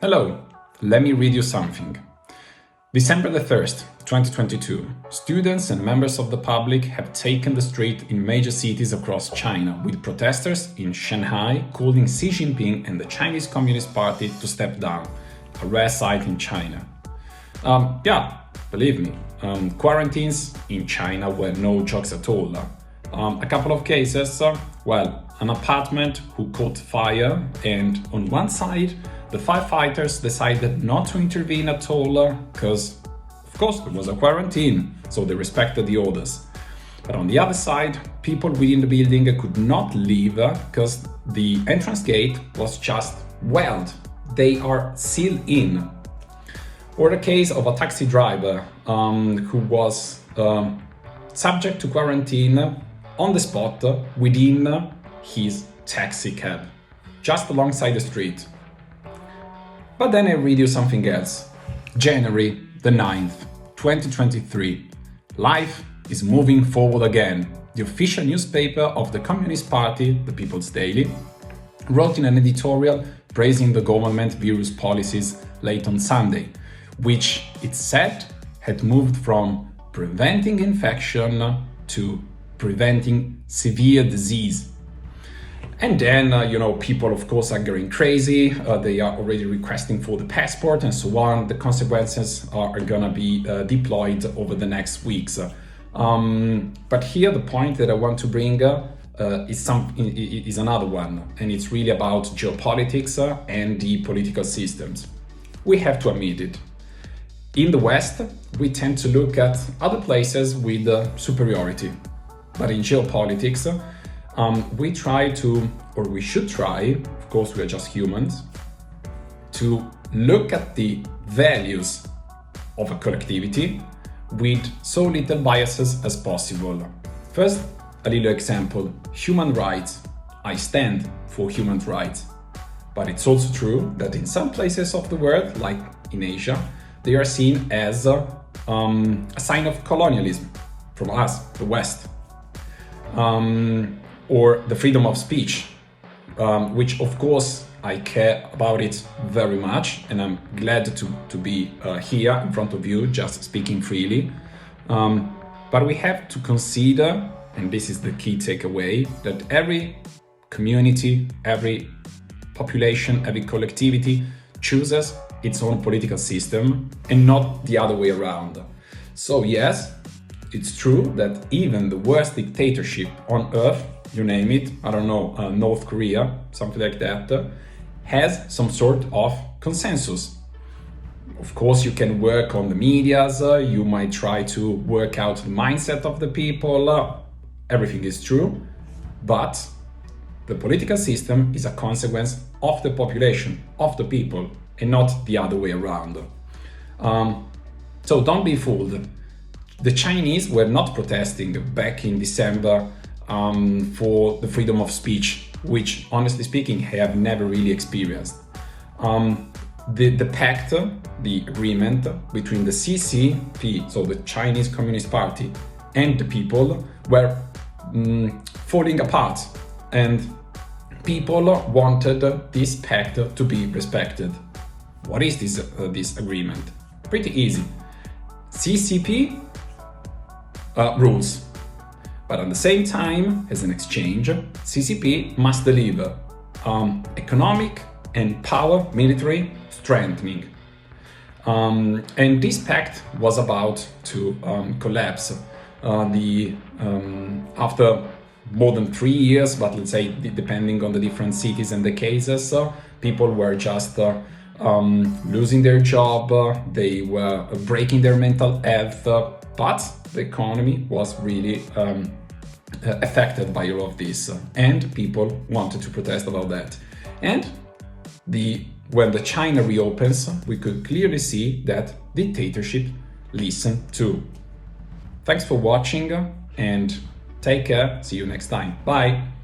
Hello, let me read you something. December the 1st, 2022, students and members of the public have taken the street in major cities across China, with protesters in Shanghai calling Xi Jinping and the Chinese Communist Party to step down, a rare sight in China. Believe me, quarantines in China were no jokes at all. A couple of cases, an apartment who caught fire, and on one side, the firefighters decided not to intervene at all because, of course, there was a quarantine, so they respected the orders. But on the other side, people within the building could not leave because the entrance gate was just welded. They are sealed in. Or the case of a taxi driver who was subject to quarantine on the spot within his taxi cab, just alongside the street. But then I read you something else. January the 9th, 2023. Life is moving forward again. The official newspaper of the Communist Party, the People's Daily, wrote in an editorial praising the government virus policies late on Sunday, which it said had moved from preventing infection to preventing severe disease. And then, people, of course, are going crazy. They are already requesting for the passport and so on. The consequences are going to be deployed over the next weeks. But here, the point that I want to bring is another one. And it's really about geopolitics and the political systems. We have to admit it. In the West, we tend to look at other places with superiority. But in geopolitics, we should try, of course we are just humans, to look at the values of a collectivity with so little biases as possible. First, a little example, human rights. I stand for human rights. But it's also true that in some places of the world, like in Asia, they are seen as a sign of colonialism from us, the West. Or the freedom of speech, which of course I care about it very much, and I'm glad to be here in front of you just speaking freely. But we have to consider, and this is the key takeaway, that every community, every population, every collectivity chooses its own political system and not the other way around. So yes, it's true that even the worst dictatorship on earth, you name it, I don't know, North Korea, something like that, has some sort of consensus. Of course, you can work on the medias, you might try to work out the mindset of the people, everything is true, but the political system is a consequence of the population, of the people, and not the other way around. So don't be fooled. The Chinese were not protesting back in December for the freedom of speech, which, honestly speaking, I have never really experienced. The pact, the agreement between the CCP, so the Chinese Communist Party, and the people were falling apart, and people wanted this pact to be respected. What is this agreement? Pretty easy. CCP rules. But at the same time, as an exchange, CCP must deliver economic and power military strengthening. And this pact was about to collapse after more than 3 years, but let's say depending on the different cities and the cases, people were just losing their job, they were breaking their mental health, but the economy was really affected by all of this, and people wanted to protest about that. And when the China reopens, we could clearly see that dictatorship listen too. Thanks for watching and take care. See you next time. Bye.